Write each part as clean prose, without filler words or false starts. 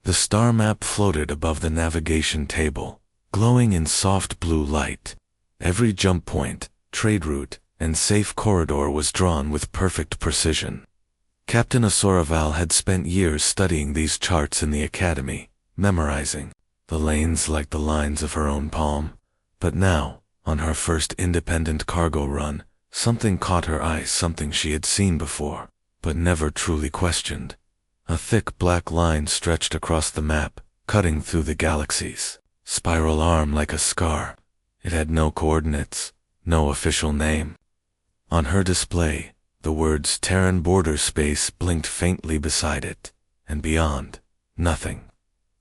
The star map floated above the navigation table, glowing in soft blue light. Every jump point, trade route, and safe corridor was drawn with perfect precision. Captain Asoraval had spent years studying these charts in the academy, memorizing the lanes like the lines of her own palm. But now, on her first independent cargo run, something caught her eye, something she had seen before, but never truly questioned. A thick black line stretched across the map, cutting through the galaxies, spiral arm like a scar. It had no coordinates, no official name. On her display, the words Terran border space blinked faintly beside it, and beyond, nothing.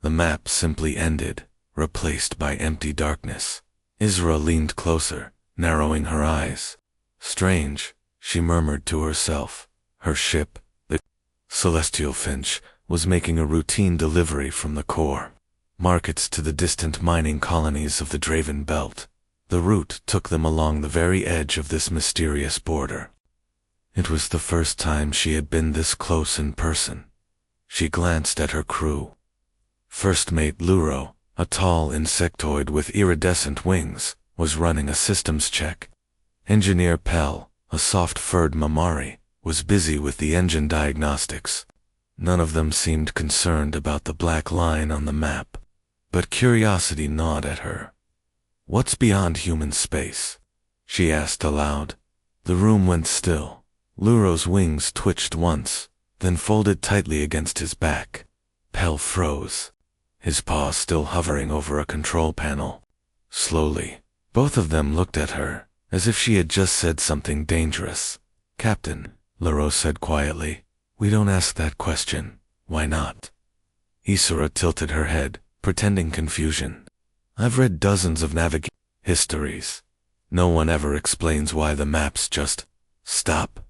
The map simply ended, replaced by empty darkness. Isra leaned closer, narrowing her eyes. Strange, she murmured to herself. Her ship, the Celestial Finch, was making a routine delivery from the core. Markets to the distant mining colonies of the Draven Belt. The route took them along the very edge of this mysterious border. It was the first time she had been this close in person. She glanced at her crew. First Mate Luro, a tall insectoid with iridescent wings, was running a systems check. Engineer Pell, a soft-furred Mamari, was busy with the engine diagnostics. None of them seemed concerned about the black line on the map, but curiosity gnawed at her. "What's beyond human space?" she asked aloud. The room went still. Luro's wings twitched once, then folded tightly against his back. Pell froze, his paws still hovering over a control panel. Slowly, both of them looked at her, as if she had just said something dangerous. "Captain," Luro said quietly, "we don't ask that question. Why not?" Isra tilted her head, pretending confusion. "I've read dozens of Navigator histories. No one ever explains why the maps just stop."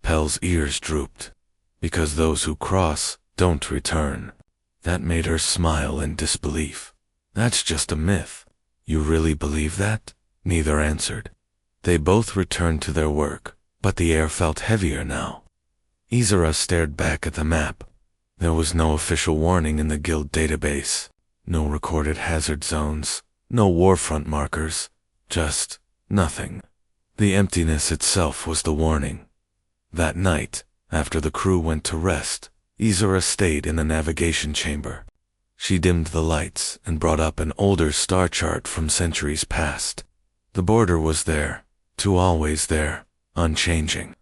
Pell's ears drooped. "Because those who cross don't return." That made her smile in disbelief. "That's just a myth." "You really believe that?" Neither answered. They both returned to their work, but the air felt heavier now. Isra stared back at the map. There was no official warning in the guild database. No recorded hazard zones, no warfront markers, just nothing. The emptiness itself was the warning. That night, after the crew went to rest, Isra stayed in the navigation chamber. She dimmed the lights and brought up an older star chart from centuries past. The border was there, to always there, unchanging.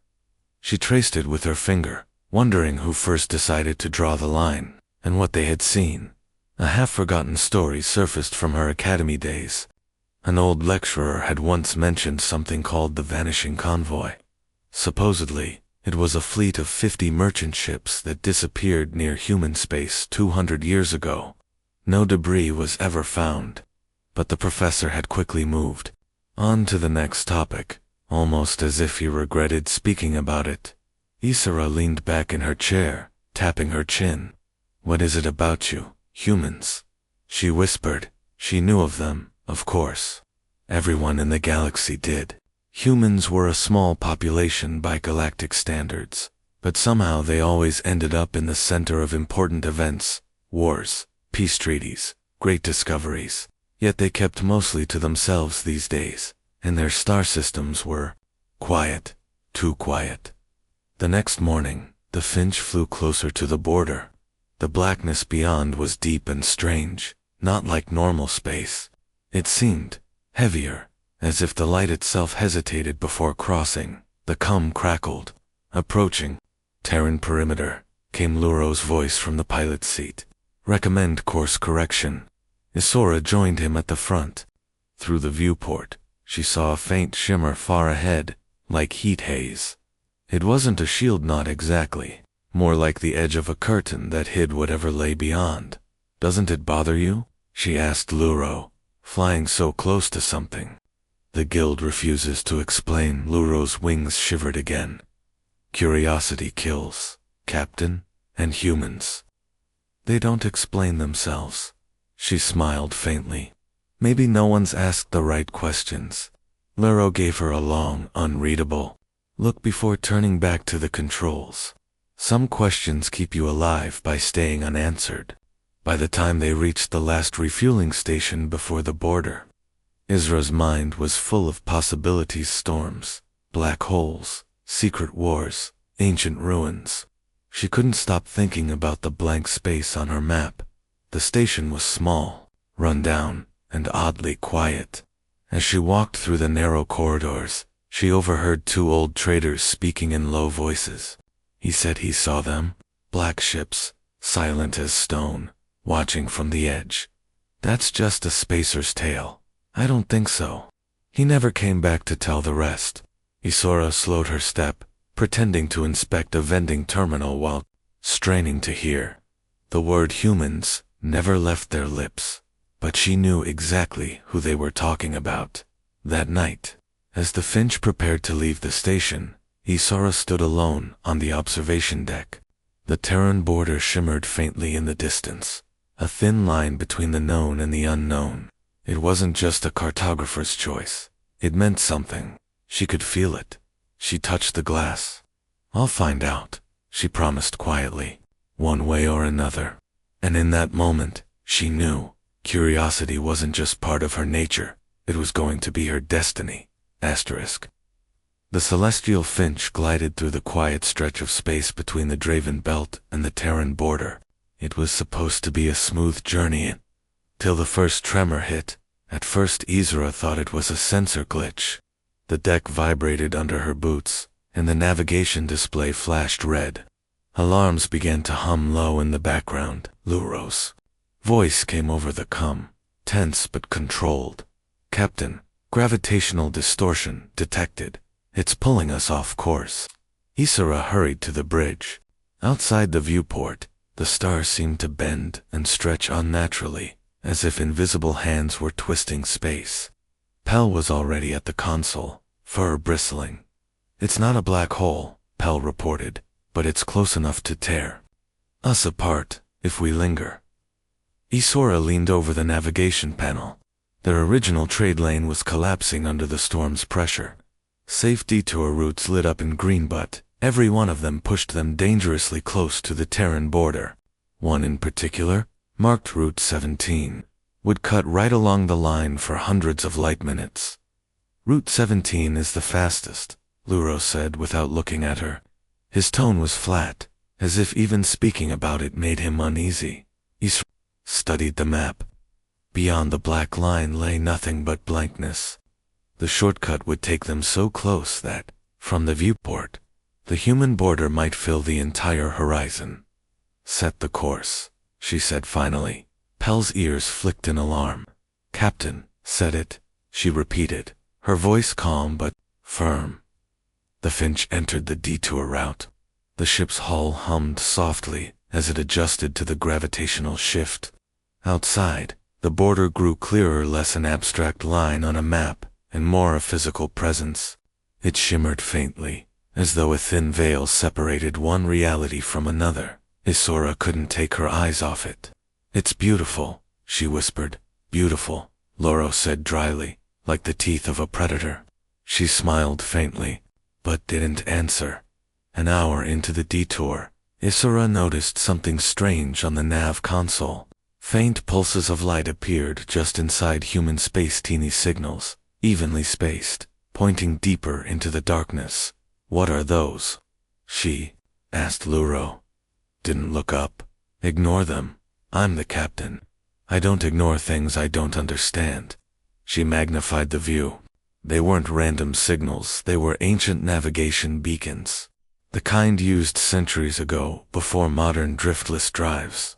She traced it with her finger, wondering who first decided to draw the line, and what they had seen. A half-forgotten story surfaced from her academy days. An old lecturer had once mentioned something called the Vanishing Convoy. Supposedly, it was a fleet of 50 merchant ships that disappeared near human space 200 years ago. No debris was ever found, but the professor had quickly moved on to the next topic, almost as if he regretted speaking about it. Isra leaned back in her chair, tapping her chin. "What is it about you, humans?" she whispered. She knew of them, of course. Everyone in the galaxy did. Humans were a small population by galactic standards, but somehow they always ended up in the center of important events, wars, peace treaties, great discoveries. Yet they kept mostly to themselves these days, and their star systems were quiet, too quiet. The next morning, the Finch flew closer to the border. The blackness beyond was deep and strange, not like normal space. It seemed heavier, as if the light itself hesitated before crossing. The cum crackled. "Approaching. Terran perimeter," came Luro's voice from the pilot's seat. "Recommend course correction." Isora joined him at the front. Through the viewport, she saw a faint shimmer far ahead, like heat haze. It wasn't a shield knot exactly, more like the edge of a curtain that hid whatever lay beyond. "Doesn't it bother you?" she asked Luro, flying so close to something. "The guild refuses to explain." Luro's wings shivered again. "Curiosity kills, Captain, and humans. They don't explain themselves." She smiled faintly. "Maybe no one's asked the right questions." Luro gave her a long, unreadable look before turning back to the controls. "Some questions keep you alive by staying unanswered. by the time they reached the last refueling station before the border. Izra's mind was full of possibilities: storms, black holes, secret wars, ancient ruins. She couldn't stop thinking about the blank space on her map. The station was small, run down, and oddly quiet. As she walked through the narrow corridors, she overheard two old traders speaking in low voices. He said he saw them, black ships, silent as stone, watching from the edge. That's just a spacer's tale. I don't think so. He never came back to tell the rest. Isora slowed her step, pretending to inspect a vending terminal while straining to hear. The word humans never left their lips, but she knew exactly who they were talking about. That night, as the Finch prepared to leave the station, Isora stood alone on the observation deck. The Terran border shimmered faintly in the distance, a thin line between the known and the unknown. It wasn't just a cartographer's choice. It meant something. She could feel it. She touched the glass. "I'll find out," she promised quietly, "one way or another." And in that moment, she knew curiosity wasn't just part of her nature, it was going to be her destiny. Asterisk. The celestial Finch glided through the quiet stretch of space between the Draven Belt and the Terran border. It was supposed to be a smooth journey till the first tremor hit. At first Isra thought it was a sensor glitch. The deck vibrated under her boots, and the navigation display flashed red. Alarms began to hum low in the background. Luro's voice came over the comm, tense but controlled. "Captain, gravitational distortion detected. It's pulling us off course." Isra hurried to the bridge. Outside the viewport, the stars seemed to bend and stretch unnaturally, as if invisible hands were twisting space. Pell was already at the console, fur bristling. "It's not a black hole," Pell reported, "but it's close enough to tear us apart if we linger." Isora leaned over the navigation panel. Their original trade lane was collapsing under the storm's pressure. Safe detour routes lit up in green, but every one of them pushed them dangerously close to the Terran border. One in particular, marked Route 17, would cut right along the line for hundreds of light minutes. "Route 17 is the fastest," Luro said without looking at her. His tone was flat, as if even speaking about it made him uneasy. Isra studied the map. Beyond the black line lay nothing but blankness. The shortcut would take them so close that, from the viewport, the human border might fill the entire horizon. "Set the course," she said finally. Pell's ears flicked in alarm. "Captain, set it," she repeated, her voice calm but firm. The Finch entered the detour route. The ship's hull hummed softly as it adjusted to the gravitational shift. Outside, the border grew clearer, less an abstract line on a map and more a physical presence. It shimmered faintly, as though a thin veil separated one reality from another. Isora couldn't take her eyes off it. "It's beautiful," she whispered. "Beautiful," Loro said dryly, like the teeth of a predator. She smiled faintly, but didn't answer. An hour into the detour, Isora noticed something strange on the nav console. Faint pulses of light appeared just inside human space, teeny signals, evenly spaced, pointing deeper into the darkness. "What are those?" she asked Luro. "Didn't look up." "Ignore them. I'm the captain. I don't ignore things I don't understand." She magnified the view. They weren't random signals, they were ancient navigation beacons. The kind used centuries ago, before modern driftless drives.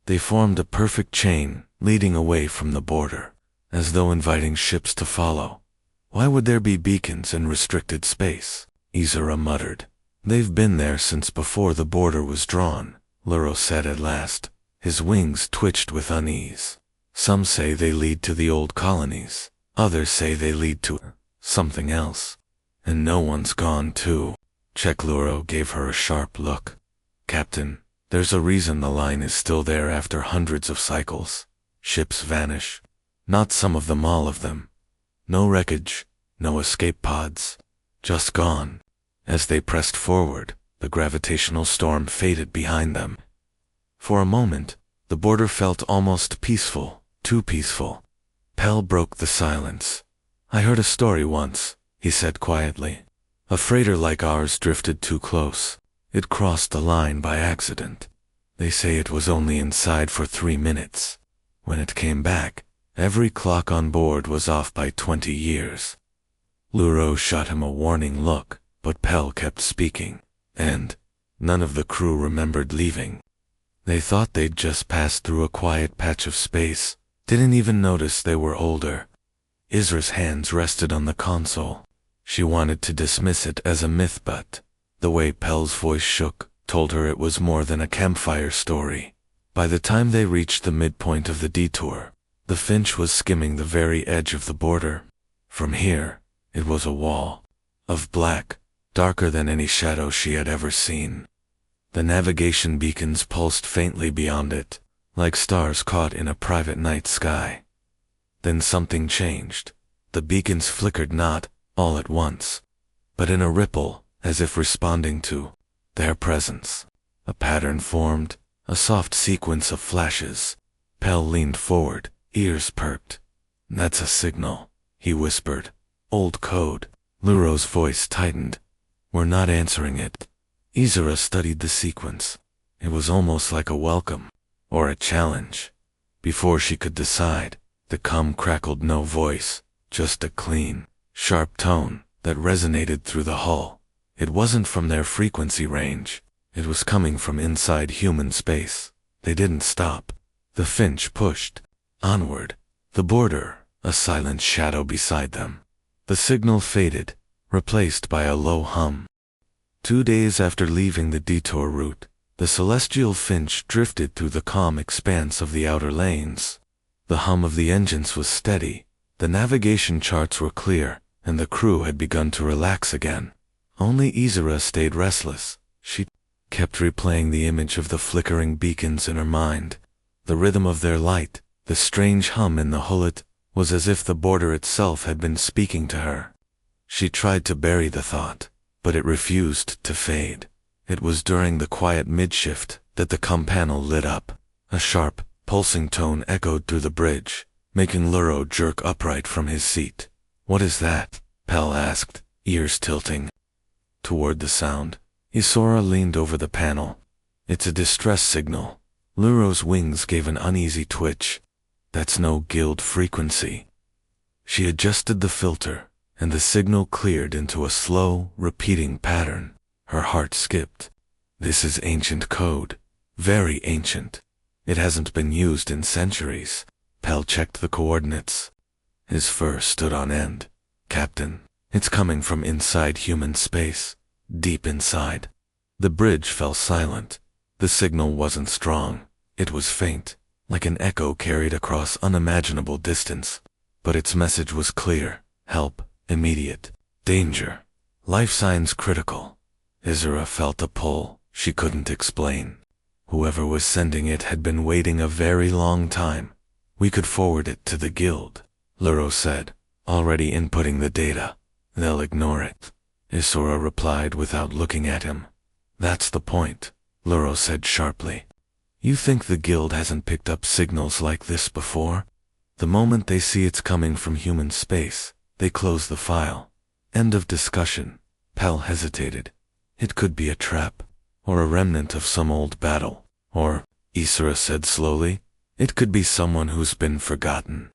They formed a perfect chain, leading away from the border, as though inviting ships to follow. "Why would there be beacons in restricted space?" Isra muttered. "They've been there since before the border was drawn," Luro said at last. His wings twitched with unease. "Some say they lead to the old colonies. Others say they lead to something else. And no one's gone to check." Luro gave her a sharp look. "Captain, there's a reason the line is still there after hundreds of cycles. Ships vanish. Not some of them, all of them. No wreckage, no escape pods. Just gone." As they pressed forward, the gravitational storm faded behind them. For a moment, The border felt almost peaceful, too peaceful. Pell broke the silence. I heard a story once, he said quietly. A freighter like ours drifted too close. It crossed the line by accident. They say it was only inside for 3 minutes. When it came back, every clock on board was off by 20 years. Luro shot him a warning look, but Pell kept speaking, and none of the crew remembered leaving. They thought they'd just passed through a quiet patch of space, didn't even notice they were older. Isra's hands rested on the console. She wanted to dismiss it as a myth, but the way Pell's voice shook told her it was more than a campfire story. By the time they reached the midpoint of the detour, the Finch was skimming the very edge of the border. From here, it was a wall of black, darker than any shadow she had ever seen. The navigation beacons pulsed faintly beyond it, like stars caught in a private night sky. Then something changed. The beacons flickered not all at once, but in a ripple, as if responding to their presence. A pattern formed, a soft sequence of flashes. Pell leaned forward, ears perked. That's a signal, he whispered. Old code. Luro's voice tightened. We're not answering it. Isra studied the sequence. It was almost like a welcome, or a challenge. Before she could decide, the comm crackled. No voice, just a clean, sharp tone that resonated through the hull. It wasn't from their frequency range. It was coming from inside human space. They didn't stop. The Finch pushed onward. The border, a silent shadow beside them. The signal faded, replaced by a low hum. 2 days after leaving the detour route, the celestial Finch drifted through the calm expanse of the outer lanes. The hum of the engines was steady, the navigation charts were clear, and the crew had begun to relax again. Only Isra stayed restless. She kept replaying the image of the flickering beacons in her mind. The rhythm of their light, the strange hum in the hullet, was as if the border itself had been speaking to her. She tried to bury the thought, but it refused to fade. It was during the quiet mid-shift that the comm panel lit up. A sharp, pulsing tone echoed through the bridge, making Luro jerk upright from his seat. What is that? Pell asked, ears tilting toward the sound. Isra leaned over the panel. It's a distress signal. Luro's wings gave an uneasy twitch. That's no guild frequency. She adjusted the filter, and the signal cleared into a slow, repeating pattern. Her heart skipped. This is ancient code. Very ancient. It hasn't been used in centuries. Pell checked the coordinates. His fur stood on end. Captain, it's coming from inside human space. Deep inside. The bridge fell silent. The signal wasn't strong. It was faint, like an echo carried across unimaginable distance. But its message was clear. Help, immediate. Danger. Life signs critical. Isra felt a pull she couldn't explain. Whoever was sending it had been waiting a very long time. We could forward it to the guild, Luro said, already inputting the data. They'll ignore it. Isra replied without looking at him. That's the point, Luro said sharply. You think the guild hasn't picked up signals like this before? The moment they see it's coming from human space, they close the file. End of discussion. Pell hesitated. It could be a trap, or a remnant of some old battle, or, Isra said slowly, it could be someone who's been forgotten.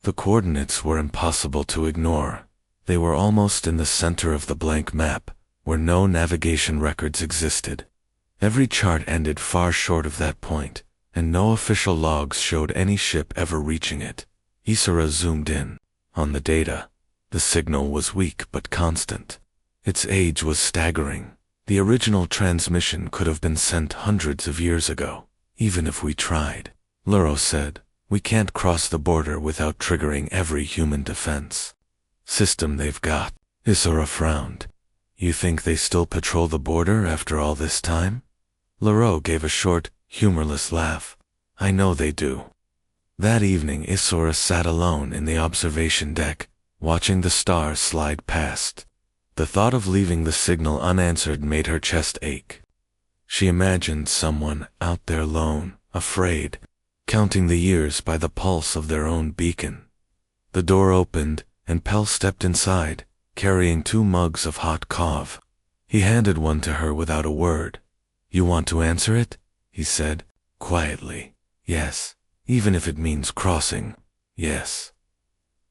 The coordinates were impossible to ignore. They were almost in the center of the blank map, where no navigation records existed. Every chart ended far short of that point, and no official logs showed any ship ever reaching it. Isra zoomed in on the data. The signal was weak but constant. Its age was staggering. The original transmission could have been sent hundreds of years ago, even if we tried. Luro said, we can't cross the border without triggering every human defense system they've got. Isra frowned. You think they still patrol the border after all this time? Luro gave a short, humorless laugh. I know they do. That evening Isra sat alone in the observation deck, watching the stars slide past. The thought of leaving the signal unanswered made her chest ache. She imagined someone out there alone, afraid, counting the years by the pulse of their own beacon. The door opened, and Pell stepped inside, carrying 2 mugs of hot kava. He handed one to her without a word. "You want to answer it?" he said, quietly. "Yes, even if it means crossing. Yes."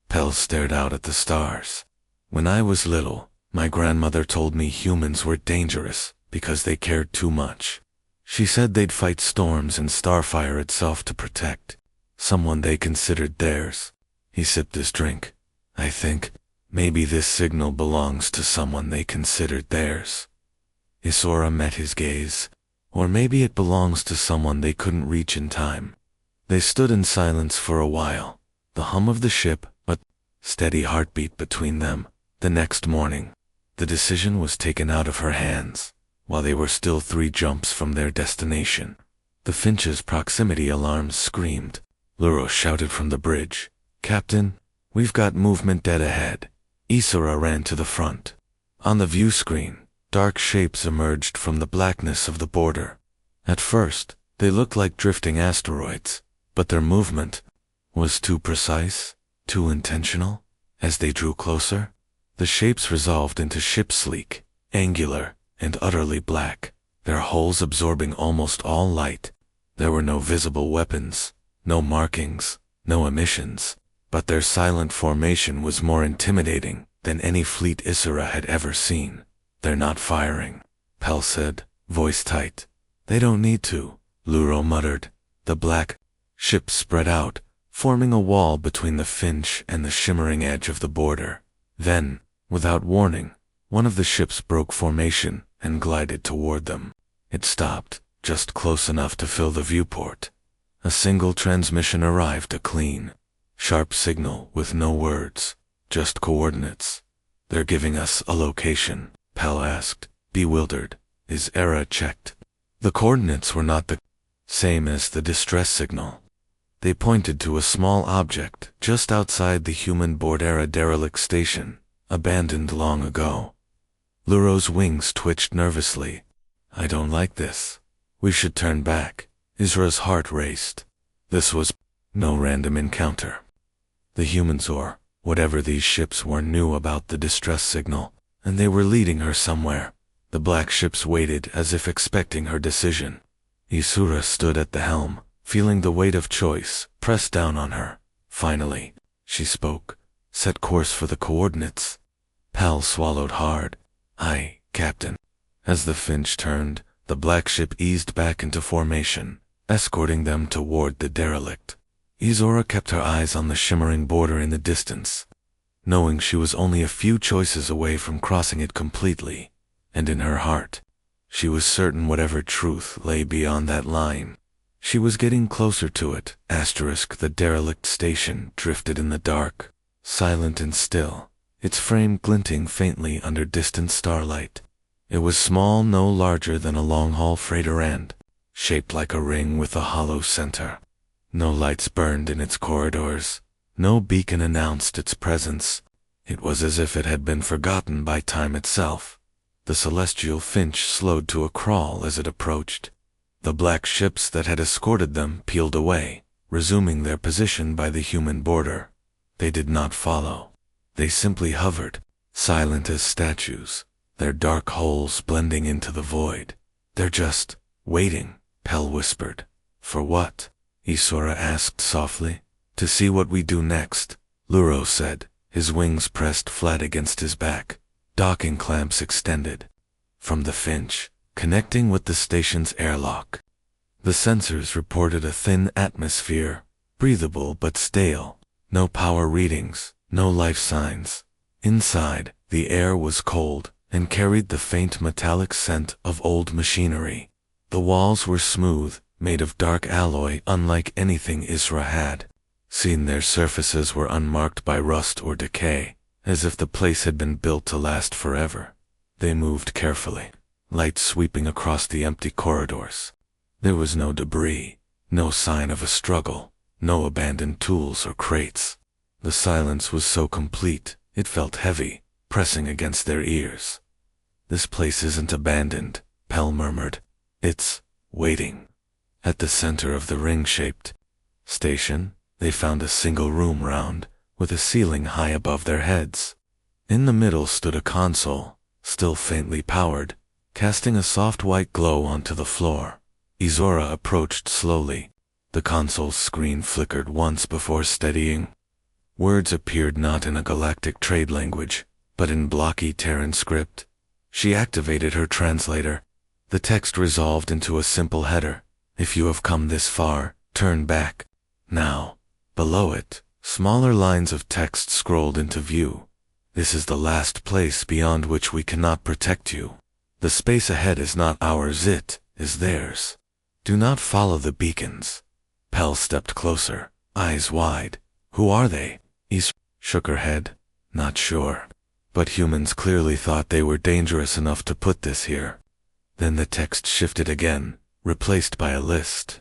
Pell stared out at the stars. "When I was little, my grandmother told me humans were dangerous because they cared too much. She said they'd fight storms and starfire itself to protect someone they considered theirs." He sipped his drink. "I think maybe this signal belongs to someone they considered theirs." Isora met his gaze. "Or maybe it belongs to someone they couldn't reach in time." They stood in silence for a while, the hum of the ship, a steady heartbeat between them. The next morning, the decision was taken out of her hands, while they were still 3 jumps from their destination. The Finch's proximity alarms screamed. Luro shouted from the bridge, "Captain, we've got movement dead ahead." Isora ran to the front. On the view screen, dark shapes emerged from the blackness of the border. At first, they looked like drifting asteroids, but their movement was too precise, too intentional. As they drew closer, the shapes resolved into ships, sleek, angular, and utterly black, their hulls absorbing almost all light. There were no visible weapons, no markings, no emissions, but their silent formation was more intimidating than any fleet Isora had ever seen. "They're not firing," Pell said, voice tight. "They don't need to," Luro muttered. The black ships spread out, forming a wall between the Finch and the shimmering edge of the border. Then, without warning, one of the ships broke formation and glided toward them. It stopped, just close enough to fill the viewport. A single transmission arrived, a clean, sharp signal with no words, just coordinates. "They're giving us a location," Pell asked, bewildered. His era checked. The coordinates were not the same as the distress signal. They pointed to a small object just outside the human Bordera derelict station, abandoned long ago. Luro's wings twitched nervously. "I don't like this. We should turn back." Isra's heart raced. This was no random encounter. The humans, or whatever these ships were, knew about the distress signal, and they were leading her somewhere. The black ships waited as if expecting her decision. Isura stood at the helm, feeling the weight of choice press down on her. Finally, she spoke. "Set course for the coordinates." Pell swallowed hard. "Aye, Captain." As the Finch turned, the black ship eased back into formation, escorting them toward the derelict. Isora kept her eyes on the shimmering border in the distance, knowing she was only a few choices away from crossing it completely, and in her heart, she was certain whatever truth lay beyond that line. She was getting closer to it. The derelict station drifted in the dark, silent and still, its frame glinting faintly under distant starlight. It was small, no larger than a long-haul freighter and shaped like a ring with a hollow center. No lights burned in its corridors. No beacon announced its presence. It was as if it had been forgotten by time itself. The celestial Finch slowed to a crawl as it approached. The black ships that had escorted them peeled away, resuming their position by the human border. They did not follow. They simply hovered, silent as statues, their dark holes blending into the void. "They're just waiting," Pell whispered. "For what?" Isora asked softly. "To see what we do next," Luro said, his wings pressed flat against his back, docking clamps extended. From the Finch, connecting with the station's airlock, the sensors reported a thin atmosphere, breathable but stale. No power readings, no life signs. Inside, the air was cold and carried the faint metallic scent of old machinery. The walls were smooth, made of dark alloy unlike anything Isra had seen. Their surfaces were unmarked by rust or decay, as if the place had been built to last forever. They moved carefully, light sweeping across the empty corridors. There was no debris, no sign of a struggle, no abandoned tools or crates. The silence was so complete, it felt heavy, pressing against their ears. "This place isn't abandoned," Pell murmured. "It's waiting." At the center of the ring-shaped station, they found a single room round, with a ceiling high above their heads. In the middle stood a console, still faintly powered, casting a soft white glow onto the floor. Izora approached slowly. The console's screen flickered once before steadying. Words appeared not in a galactic trade language, but in blocky Terran script. She activated her translator. The text resolved into a simple header. If you have come this far, turn back. Now. Below it, smaller lines of text scrolled into view. This is the last place beyond which we cannot protect you. The space ahead is not ours, it is theirs. Do not follow the beacons. Pell stepped closer, eyes wide. Who are they? Is shook her head. Not sure. But humans clearly thought they were dangerous enough to put this here. Then the text shifted again, replaced by a list.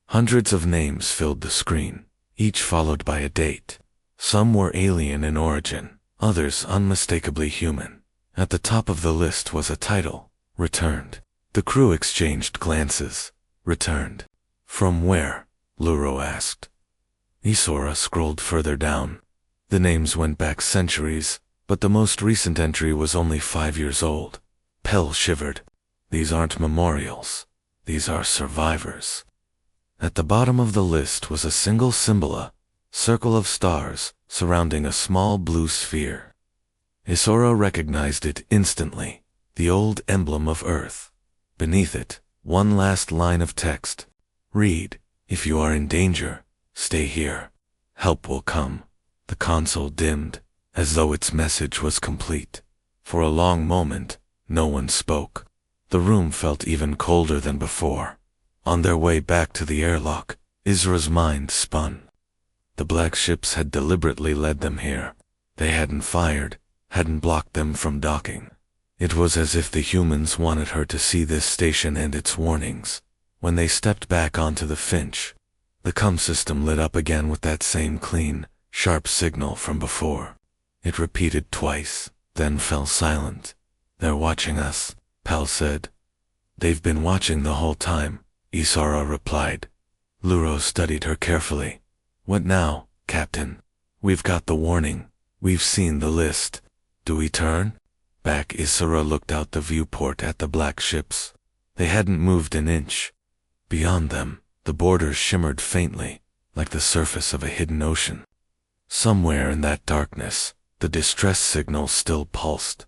Hundreds of names filled the screen, each followed by a date. Some were alien in origin, others unmistakably human. At the top of the list was a title, Returned. The crew exchanged glances. Returned. From where? Luro asked. Izora scrolled further down. The names went back centuries, but the most recent entry was only 5 years old. Pell shivered. These aren't memorials. These are survivors. At the bottom of the list was a single symbol, a circle of stars surrounding a small blue sphere. Izora recognized it instantly, the old emblem of Earth. Beneath it, one last line of text. Read, if you are in danger, stay here. Help will come. The console dimmed, as though its message was complete. For a long moment, no one spoke. The room felt even colder than before. On their way back to the airlock, Izra's mind spun. The black ships had deliberately led them here. They hadn't fired, hadn't blocked them from docking. It was as if the humans wanted her to see this station and its warnings. When they stepped back onto the Finch, the comm system lit up again with that same clean, sharp signal from before. It repeated twice, then fell silent. They're watching us, Pell said. They've been watching the whole time, Izora replied. Luro studied her carefully. What now, Captain? We've got the warning. We've seen the list. Do we turn? Back. Izora looked out the viewport at the black ships. They hadn't moved an inch. Beyond them, the borders shimmered faintly, like the surface of a hidden ocean. Somewhere in that darkness, the distress signal still pulsed.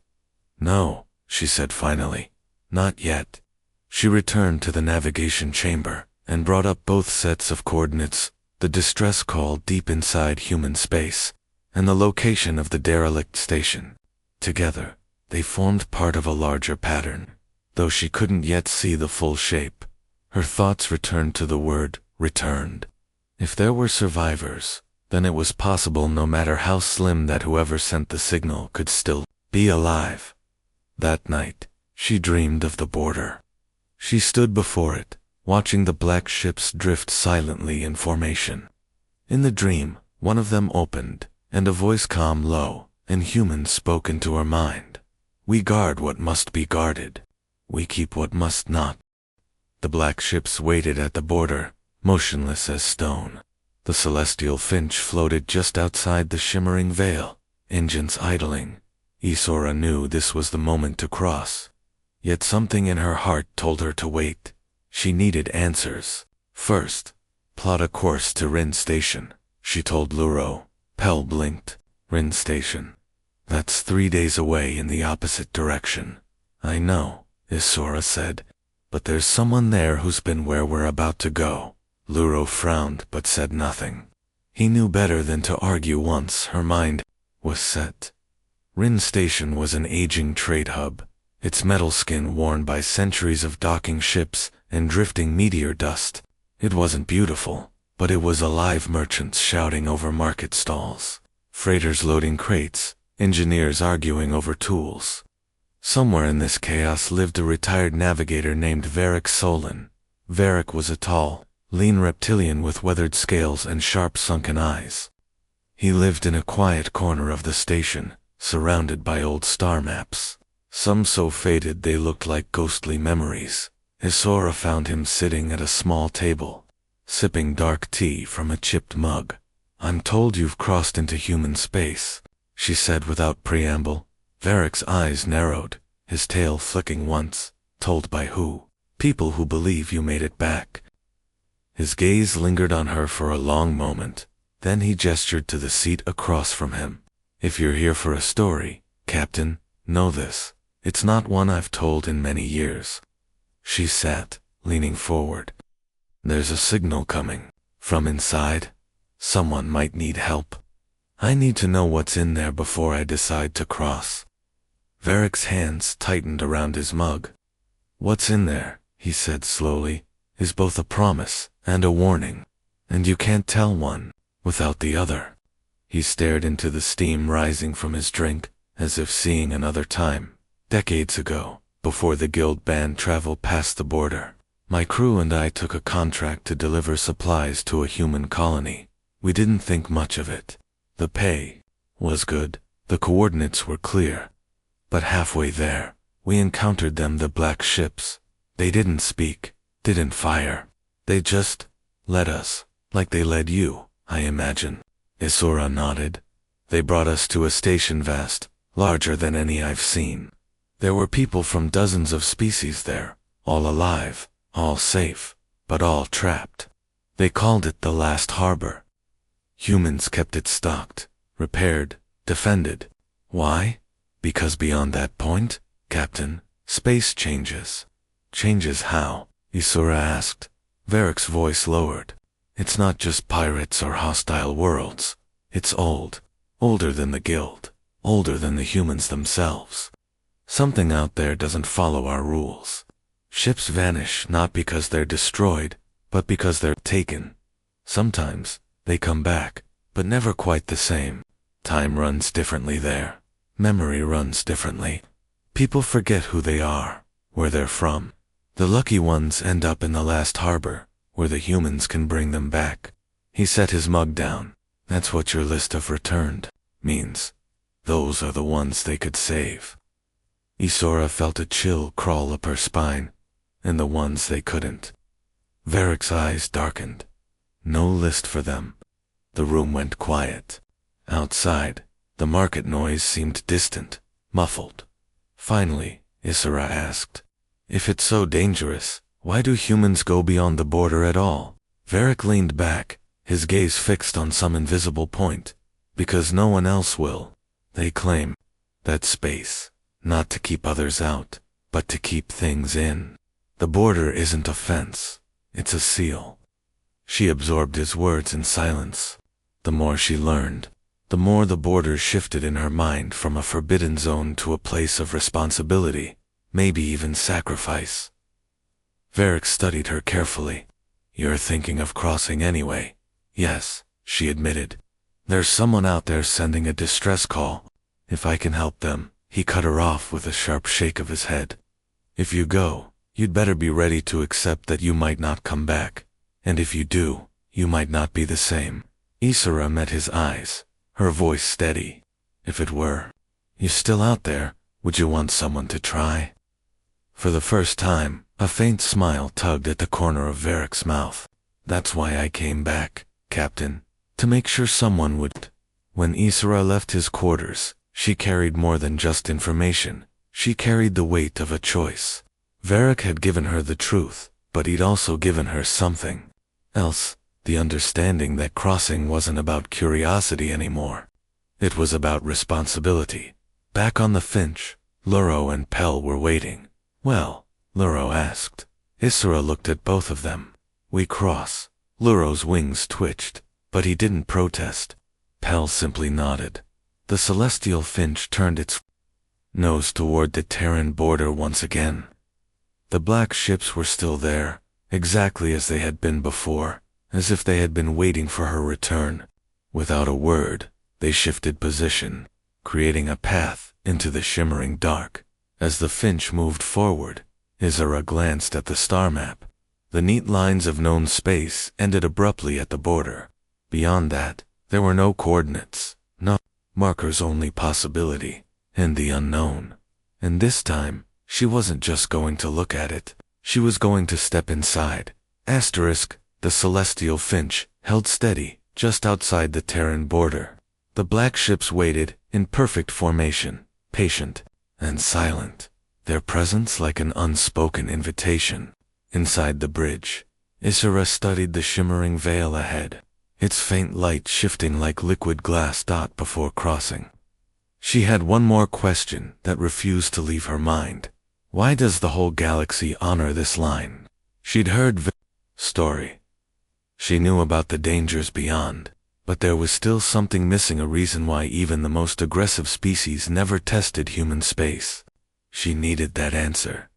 No, she said finally. Not yet. She returned to the navigation chamber and brought up both sets of coordinates, the distress call deep inside human space, and the location of the derelict station. Together, they formed part of a larger pattern. Though she couldn't yet see the full shape, her thoughts returned to the word, returned. If there were survivors, then it was possible, no matter how slim, that whoever sent the signal could still be alive. That night, she dreamed of the border. She stood before it, watching the black ships drift silently in formation. In the dream, one of them opened, and a voice, calm, low, and human, spoke into her mind. We guard what must be guarded. We keep what must not. The black ships waited at the border, motionless as stone. The celestial Finch floated just outside the shimmering veil, engines idling. Izora knew this was the moment to cross. Yet something in her heart told her to wait. She needed answers. First, plot a course to Rin Station, she told Luro. Pell blinked. Rin Station. That's 3 days away in the opposite direction. I know, Izora said. But there's someone there who's been where we're about to go. Luro frowned but said nothing. He knew better than to argue once her mind was set. Rin Station was an aging trade hub, its metal skin worn by centuries of docking ships and drifting meteor dust. It wasn't beautiful, but it was alive, merchants shouting over market stalls, freighters loading crates, engineers arguing over tools. Somewhere in this chaos lived a retired navigator named Varric Solon. Varric was a tall, lean reptilian with weathered scales and sharp sunken eyes. He lived in a quiet corner of the station, surrounded by old star maps, some so faded they looked like ghostly memories. Isora found him sitting at a small table, sipping dark tea from a chipped mug. "I'm told you've crossed into human space," she said without preamble. Varric's eyes narrowed, his tail flicking once. "Told by who?" "People who believe you made it back." His gaze lingered on her for a long moment, then he gestured to the seat across from him. "If you're here for a story, Captain, know this. It's not one I've told in many years." She sat, leaning forward. "There's a signal coming. From inside. Someone might need help. I need to know what's in there before I decide to cross." Varric's hands tightened around his mug. "What's in there," he said slowly, "is both a promise and a warning, and you can't tell one without the other." He stared into the steam rising from his drink, as if seeing another time. "Decades ago, before the guild band traveled past the border, my crew and I took a contract to deliver supplies to a human colony. We didn't think much of it. The pay was good, the coordinates were clear. But halfway there, we encountered them, the black ships. They didn't speak, didn't fire. They just led us, like they led you, I imagine." Isora nodded. "They brought us to a station vast, larger than any I've seen. There were people from dozens of species there, all alive, all safe, but all trapped. They called it the last harbor. Humans kept it stocked, repaired, defended. Why? Because beyond that point, Captain, space changes." "Changes how?" Isora asked. Varric's voice lowered. "It's not just pirates or hostile worlds. It's old. Older than the guild. Older than the humans themselves. Something out there doesn't follow our rules. Ships vanish not because they're destroyed, but because they're taken. Sometimes they come back, but never quite the same. Time runs differently there. Memory runs differently. People forget who they are, where they're from. The lucky ones end up in the last harbor, where the humans can bring them back." He set his mug down. "That's what your list of returned means. Those are the ones they could save." Isora felt a chill crawl up her spine, and the ones they couldn't. Varric's eyes darkened. No list for them. The room went quiet. Outside, the market noise seemed distant, muffled. Finally, Isora asked, "If it's so dangerous, why do humans go beyond the border at all?" Varric leaned back, his gaze fixed on some invisible point. "Because no one else will. They claim that space, not to keep others out, but to keep things in. The border isn't a fence, it's a seal." She absorbed his words in silence. The more she learned, the more the border shifted in her mind from a forbidden zone to a place of responsibility, maybe even sacrifice. Varric studied her carefully. "You're thinking of crossing anyway." "Yes," she admitted. "There's someone out there sending a distress call. If I can help them." He cut her off with a sharp shake of his head. "If you go, you'd better be ready to accept that you might not come back. And if you do, you might not be the same." Isora met his eyes, her voice steady. "If it were, you're still out there, would you want someone to try?" For the first time, a faint smile tugged at the corner of Varric's mouth. "That's why I came back, Captain. To make sure someone would." When Isora left his quarters, she carried more than just information. She carried the weight of a choice. Varric had given her the truth, but he'd also given her something else, the understanding that crossing wasn't about curiosity anymore. It was about responsibility. Back on the Finch, Luro and Pell were waiting. "Well?" Luro asked. Isora looked at both of them. "We cross." Luro's wings twitched, but he didn't protest. Pell simply nodded. The celestial finch turned its nose toward the Terran border once again. The black ships were still there, exactly as they had been before, as if they had been waiting for her return. Without a word, they shifted position, creating a path into the shimmering dark. As the Finch moved forward, Isora glanced at the star map. The neat lines of known space ended abruptly at the border. Beyond that, there were no coordinates, no markers, only possibility, and the unknown. And this time, she wasn't just going to look at it. She was going to step inside. The celestial finch held steady just outside the Terran border. The black ships waited in perfect formation, patient and silent, their presence like an unspoken invitation. Inside the bridge, Isra studied the shimmering veil ahead, its faint light shifting like liquid glass dot before crossing. She had one more question that refused to leave her mind. Why does the whole galaxy honor this line? She'd heard story. She knew about the dangers beyond, but there was still something missing, a reason why even the most aggressive species never tested human space. She needed that answer.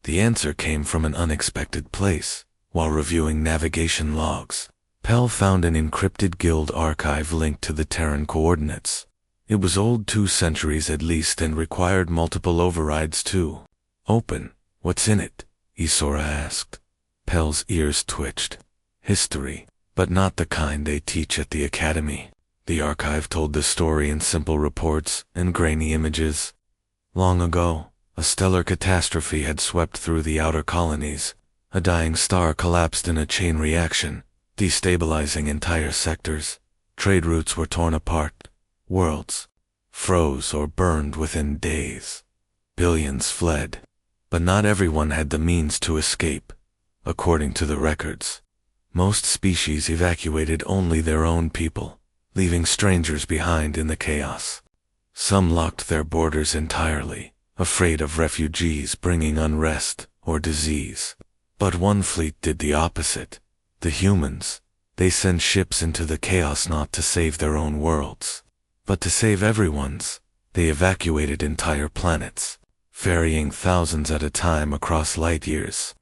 The answer came from an unexpected place. While reviewing navigation logs, Pell found an encrypted guild archive linked to the Terran coordinates. It was old 2 centuries at least and required multiple overrides too. Open. What's in it? Isora asked. Pell's ears twitched. History, but not the kind they teach at the academy. The archive told the story in simple reports and grainy images. Long ago, a stellar catastrophe had swept through the outer colonies. A dying star collapsed in a chain reaction, destabilizing entire sectors. Trade routes were torn apart. Worlds froze or burned within days. Billions fled, but not everyone had the means to escape. According to the records, most species evacuated only their own people, leaving strangers behind in the chaos. Some locked their borders entirely, afraid of refugees bringing unrest or disease. But one fleet did the opposite. The humans, they sent ships into the chaos not to save their own worlds, but to save everyone's. They evacuated entire planets, ferrying thousands at a time across light years.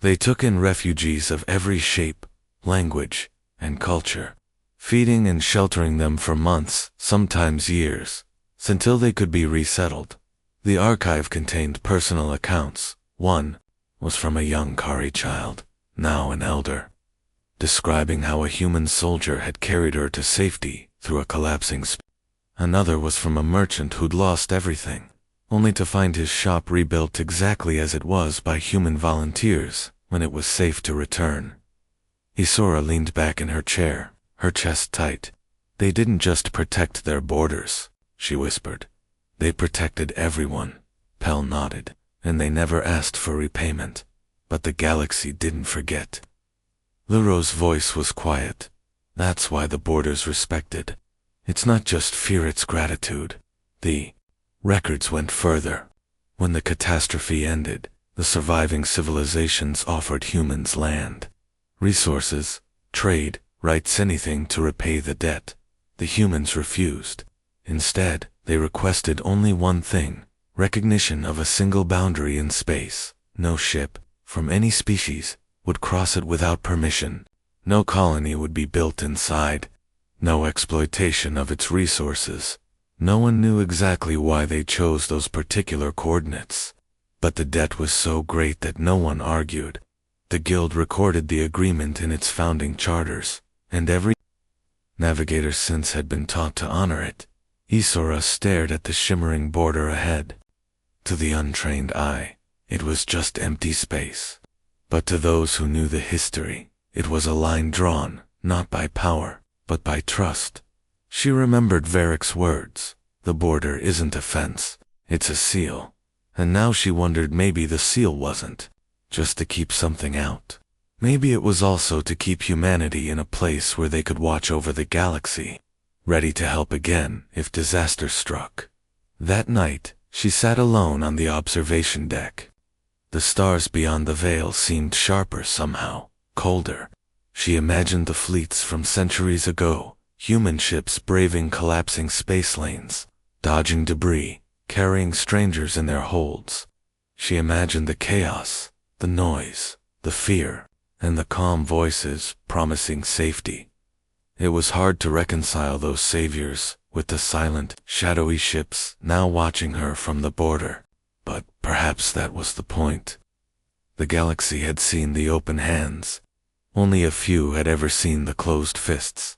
They took in refugees of every shape, language, and culture, feeding and sheltering them for months, sometimes years, until they could be resettled. The archive contained personal accounts. One was from a young Kari child, now an elder, describing how a human soldier had carried her to safety through a collapsing space. Another was from a merchant who'd lost everything, only to find his shop rebuilt exactly as it was by human volunteers when it was safe to return. Isora leaned back in her chair, her chest tight. They didn't just protect their borders, she whispered. They protected everyone. Pell nodded. And they never asked for repayment. But the galaxy didn't forget. Leroux's voice was quiet. That's why the border's respected. It's not just fear, it's gratitude. The records went further. When the catastrophe ended, the surviving civilizations offered humans land, resources, trade, rights, anything to repay the debt. The humans refused. Instead, they requested only one thing: recognition of a single boundary in space. No ship, from any species, would cross it without permission. No colony would be built inside. No exploitation of its resources. No one knew exactly why they chose those particular coordinates. But the debt was so great that no one argued. The guild recorded the agreement in its founding charters, and every navigator since had been taught to honor it. Isora stared at the shimmering border ahead. To the untrained eye, it was just empty space. But to those who knew the history, it was a line drawn, not by power, but by trust. She remembered Varric's words. The border isn't a fence, it's a seal. And now she wondered maybe the seal wasn't just to keep something out. Maybe it was also to keep humanity in a place where they could watch over the galaxy, ready to help again if disaster struck. That night, she sat alone on the observation deck. The stars beyond the veil seemed sharper somehow, colder. She imagined the fleets from centuries ago, human ships braving collapsing space lanes, dodging debris, carrying strangers in their holds. She imagined the chaos, the noise, the fear, and the calm voices promising safety. It was hard to reconcile those saviors with the silent, shadowy ships now watching her from the border. But perhaps that was the point. The galaxy had seen the open hands. Only a few had ever seen the closed fists.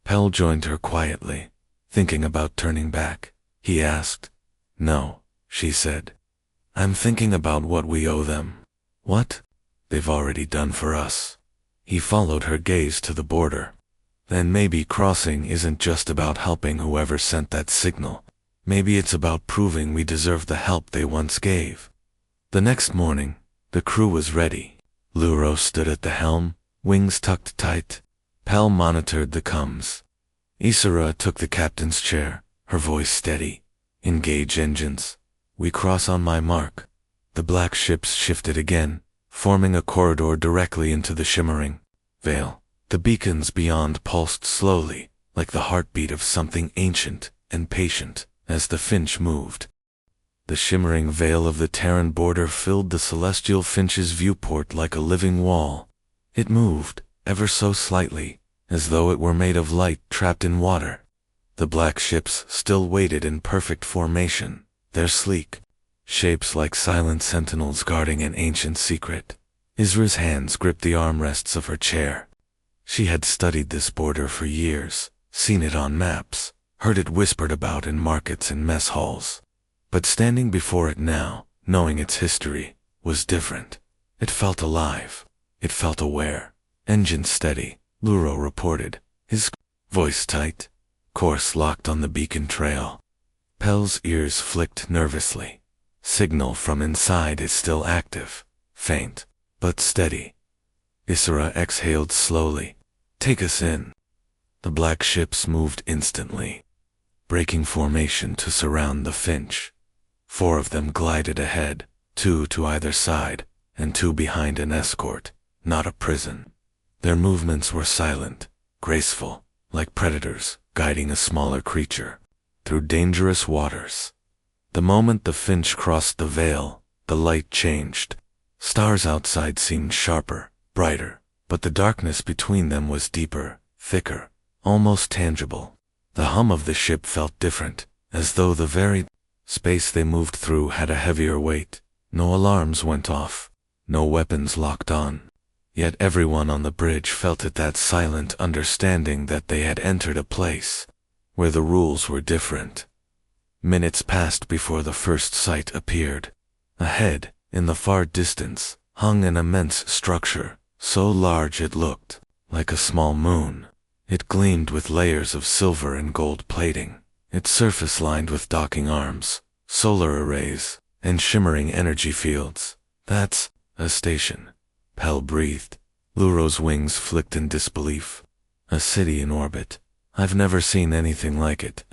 Pell joined her quietly, thinking about turning back. He asked. No, she said. I'm thinking about what we owe them. What? They've already done for us. He followed her gaze to the border. Then maybe crossing isn't just about helping whoever sent that signal. Maybe it's about proving we deserve the help they once gave. The next morning, the crew was ready. Luro stood at the helm, wings tucked tight. Pell monitored the comms. Isara took the captain's chair, her voice steady. Engage engines. We cross on my mark. The black ships shifted again, forming a corridor directly into the shimmering veil. The beacons beyond pulsed slowly, like the heartbeat of something ancient and patient, as the Finch moved. The shimmering veil of the Terran border filled the celestial Finch's viewport like a living wall. It moved, ever so slightly, as though it were made of light trapped in water. The black ships still waited in perfect formation, their sleek shapes like silent sentinels guarding an ancient secret. Isra's hands gripped the armrests of her chair. She had studied this border for years, seen it on maps, heard it whispered about in markets and mess halls. But standing before it now, knowing its history, was different. It felt alive. It felt aware. Engine steady, Luro reported, his voice tight, course locked on the beacon trail. Pell's ears flicked nervously. Signal from inside is still active, faint, but steady. Isra exhaled slowly. Take us in. The black ships moved instantly, breaking formation to surround the Finch. 4 of them glided ahead, 2 to either side, and 2 behind an escort, not a prison. Their movements were silent, graceful, like predators guiding a smaller creature through dangerous waters. The moment the Finch crossed the veil, the light changed. Stars outside seemed sharper, brighter, but the darkness between them was deeper, thicker, almost tangible. The hum of the ship felt different, as though the very space they moved through had a heavier weight. No alarms went off, no weapons locked on. Yet everyone on the bridge felt it, that silent understanding that they had entered a place where the rules were different. Minutes passed before the first sight appeared. Ahead, in the far distance, hung an immense structure, so large it looked like a small moon. It gleamed with layers of silver and gold plating, its surface lined with docking arms, solar arrays, and shimmering energy fields. That's a station, Pell breathed. Luro's wings flicked in disbelief. A city in orbit. I've never seen anything like it.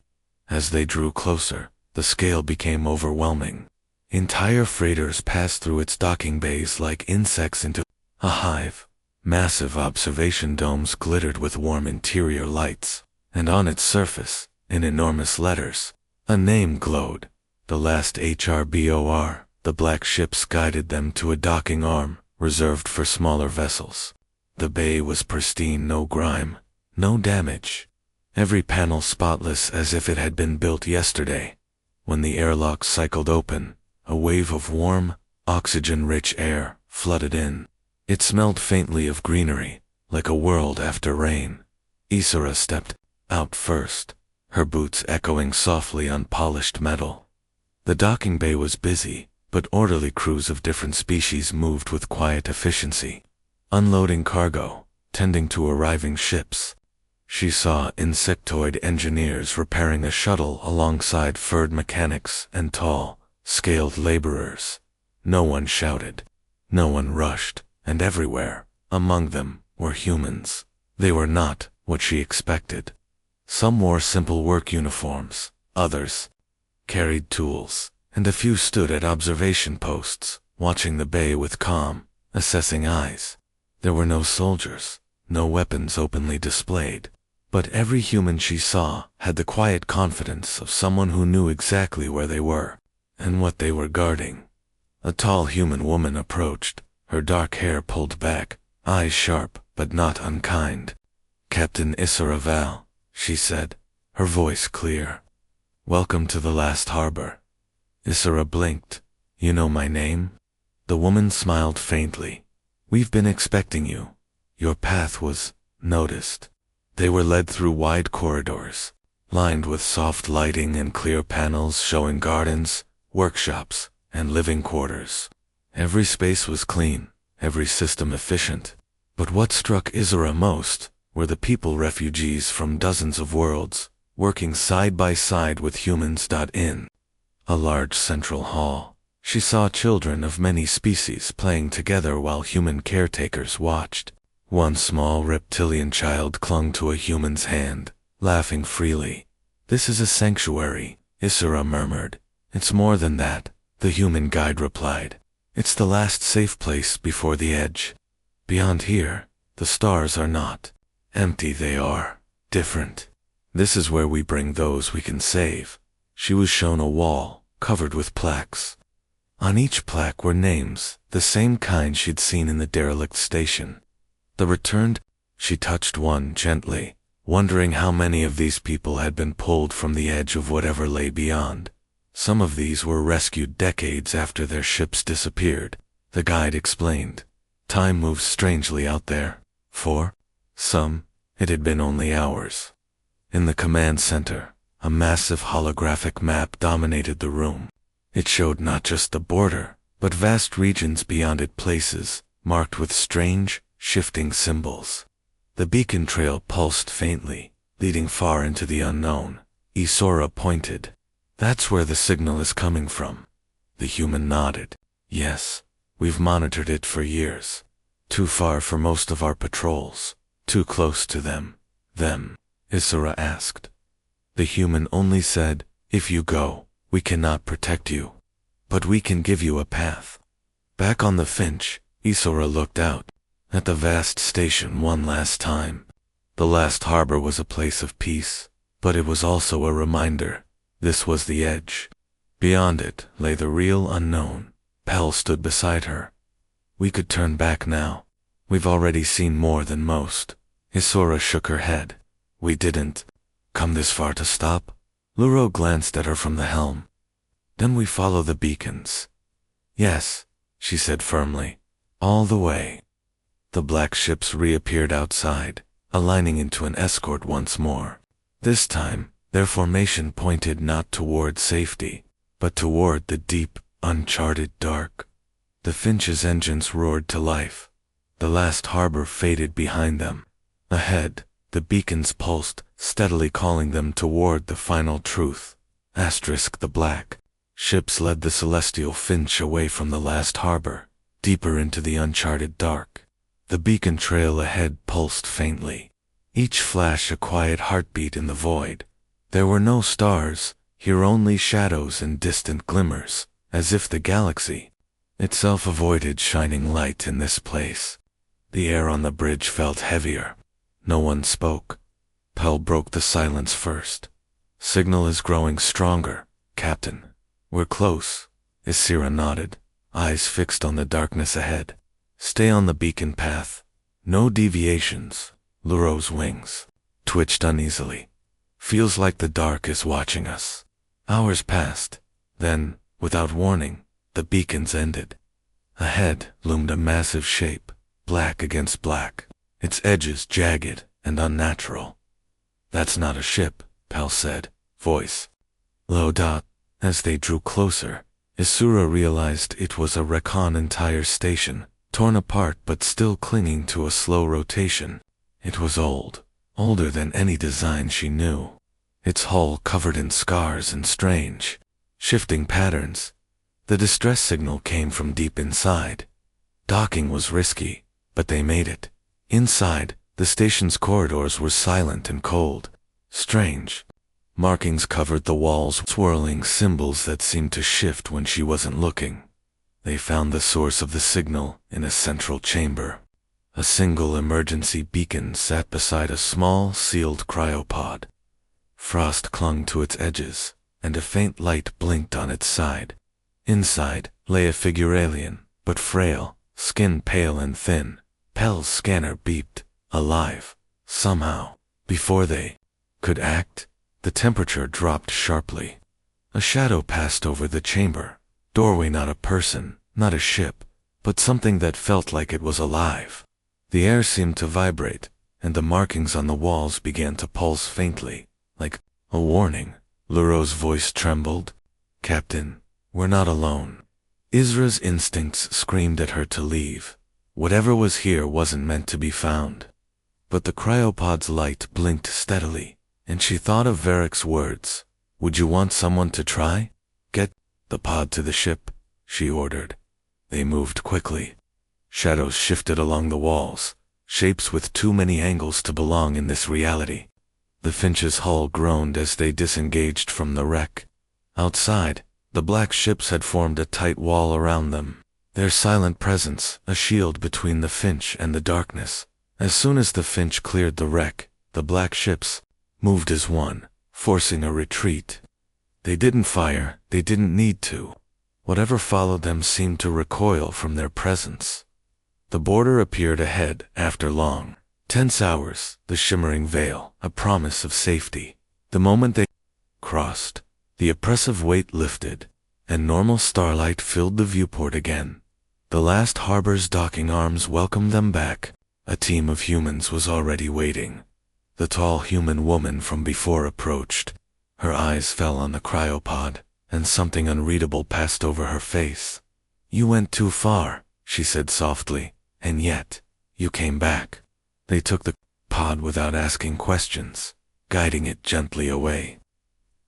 As they drew closer, the scale became overwhelming. Entire freighters passed through its docking bays like insects into a hive. Massive observation domes glittered with warm interior lights, and on its surface, in enormous letters, a name glowed. The last HRBOR. The black ships guided them to a docking arm, reserved for smaller vessels. The bay was pristine, no grime, no damage. Every panel spotless as if it had been built yesterday. When the airlock cycled open, a wave of warm, oxygen-rich air flooded in. It smelled faintly of greenery, like a world after rain. Isara stepped out first, her boots echoing softly on polished metal. The docking bay was busy, but orderly crews of different species moved with quiet efficiency, unloading cargo, tending to arriving ships. She saw insectoid engineers repairing a shuttle alongside furred mechanics and tall, scaled laborers. No one shouted. No one rushed, and everywhere, among them, were humans. They were not what she expected. Some wore simple work uniforms, others carried tools, and a few stood at observation posts, watching the bay with calm, assessing eyes. There were no soldiers, no weapons openly displayed. But every human she saw had the quiet confidence of someone who knew exactly where they were, and what they were guarding. A tall human woman approached, her dark hair pulled back, eyes sharp but not unkind. "Captain Isara Val," she said, her voice clear. "Welcome to the last harbor." Isara blinked. "You know my name?" The woman smiled faintly. "We've been expecting you. Your path was noticed." They were led through wide corridors, lined with soft lighting and clear panels showing gardens, workshops, and living quarters. Every space was clean, every system efficient. But what struck Isra most were the people, refugees from dozens of worlds, working side by side with humans. In a large central hall, she saw children of many species playing together while human caretakers watched. One small reptilian child clung to a human's hand, laughing freely. "This is a sanctuary," Isra murmured. "It's more than that," the human guide replied. "It's the last safe place before the edge. Beyond here, the stars are not empty, they are different. This is where we bring those we can save." She was shown a wall covered with plaques. On each plaque were names, the same kind she'd seen in the derelict station. The returned. She touched one gently, wondering how many of these people had been pulled from the edge of whatever lay beyond. Some of these were rescued decades after their ships disappeared, the guide explained. Time moves strangely out there. For some, it had been only hours. In the command center, a massive holographic map dominated the room. It showed not just the border, but vast regions beyond it, places marked with strange, shifting symbols. The beacon trail pulsed faintly, leading far into the unknown. Isra pointed. "That's where the signal is coming from." The human nodded. "Yes, we've monitored it for years. Too far for most of our patrols. Too close to them." "Them?" Isra asked. The human only said, "If you go, we cannot protect you. But we can give you a path." Back on the Finch, Isra looked out at the vast station one last time. The last harbor was a place of peace, but it was also a reminder. This was the edge. Beyond it lay the real unknown. Pell stood beside her. "We could turn back now. We've already seen more than most." Isra shook her head. "We didn't come this far to stop." Luro glanced at her from the helm. "Then we follow the beacons." "Yes," she said firmly. "All the way." The black ships reappeared outside, aligning into an escort once more. This time, their formation pointed not toward safety, but toward the deep, uncharted dark. The Finch's engines roared to life. The last harbor faded behind them. Ahead, the beacons pulsed, steadily calling them toward the final truth. The black ships led the celestial Finch away from the last harbor, deeper into the uncharted dark. The beacon trail ahead pulsed faintly, each flash a quiet heartbeat in the void. There were no stars, here only shadows and distant glimmers, as if the galaxy itself avoided shining light in this place. The air on the bridge felt heavier. No one spoke. Pell broke the silence first. "Signal is growing stronger, Captain. We're close." Isra nodded, eyes fixed on the darkness ahead. "Stay on the beacon path. No deviations." Luro's wings twitched uneasily. "Feels like the dark is watching us." Hours passed. Then, without warning, the beacons ended. Ahead loomed a massive shape, black against black, its edges jagged and unnatural. "That's not a ship," Pell said, voice low. As they drew closer, Isra realized it was a recon entire station, torn apart but still clinging to a slow rotation. It was old, older than any design she knew. Its hull covered in scars and strange, shifting patterns. The distress signal came from deep inside. Docking was risky, but they made it. Inside, the station's corridors were silent and cold. Strange markings covered the walls, swirling symbols that seemed to shift when she wasn't looking. They found the source of the signal in a central chamber. A single emergency beacon sat beside a small, sealed cryopod. Frost clung to its edges, and a faint light blinked on its side. Inside lay a figure, alien, but frail, skin pale and thin. Pell's scanner beeped, alive, somehow. Before they could act, the temperature dropped sharply. A shadow passed over the chamber. Doorway, not a person, not a ship, but something that felt like it was alive. The air seemed to vibrate, and the markings on the walls began to pulse faintly, like a warning. Luro's voice trembled. "Captain, we're not alone." Isra's instincts screamed at her to leave. Whatever was here wasn't meant to be found. But the cryopod's light blinked steadily, and she thought of Varric's words. Would you want someone to try? Get the pod to the ship, she ordered. They moved quickly. Shadows shifted along the walls, shapes with too many angles to belong in this reality. The Finch's hull groaned as they disengaged from the wreck. Outside, the black ships had formed a tight wall around them, their silent presence a shield between the Finch and the darkness. As soon as the Finch cleared the wreck, the black ships moved as one, forcing a retreat. They didn't fire, they didn't need to. Whatever followed them seemed to recoil from their presence. The border appeared ahead after long, tense hours, the shimmering veil, a promise of safety. The moment they crossed, the oppressive weight lifted, and normal starlight filled the viewport again. The last harbor's docking arms welcomed them back. A team of humans was already waiting. The tall human woman from before approached. Her eyes fell on the cryopod, and something unreadable passed over her face. You went too far, she said softly, and yet, you came back. They took the pod without asking questions, guiding it gently away.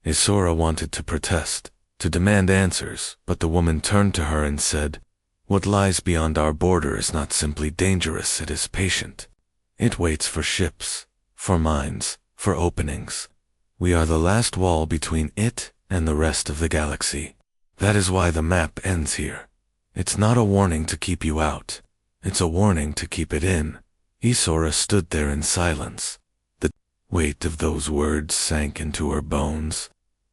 Isora wanted to protest, to demand answers, but the woman turned to her and said, what lies beyond our border is not simply dangerous, it is patient. It waits for ships, for mines, for openings. We are the last wall between it and the rest of the galaxy. That is why the map ends here. It's not a warning to keep you out. It's a warning to keep it in. Isora stood there in silence. The weight of those words sank into her bones.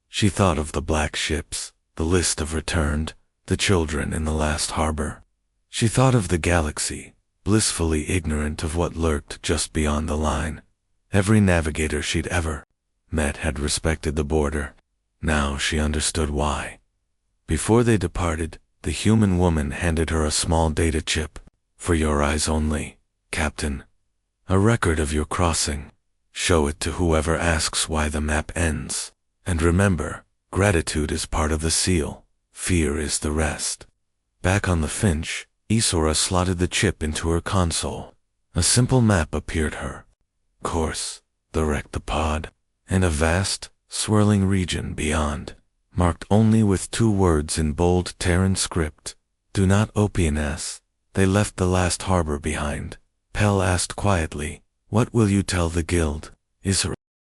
She thought of the black ships, the list of returned, the children in the last harbor. She thought of the galaxy, blissfully ignorant of what lurked just beyond the line. Every navigator she'd ever met had respected the border. Now she understood why. Before they departed, the human woman handed her a small data chip. For your eyes only, Captain. A record of your crossing. Show it to whoever asks why the map ends. And remember, gratitude is part of the seal. Fear is the rest. Back on the Finch, Isora slotted the chip into her console. A simple map appeared her course, the wreck, the pod, and a vast, swirling region beyond, marked only with 2 words in bold Terran script. Do not open us. They left the last harbor behind. Pell asked quietly, what will you tell the guild? Isora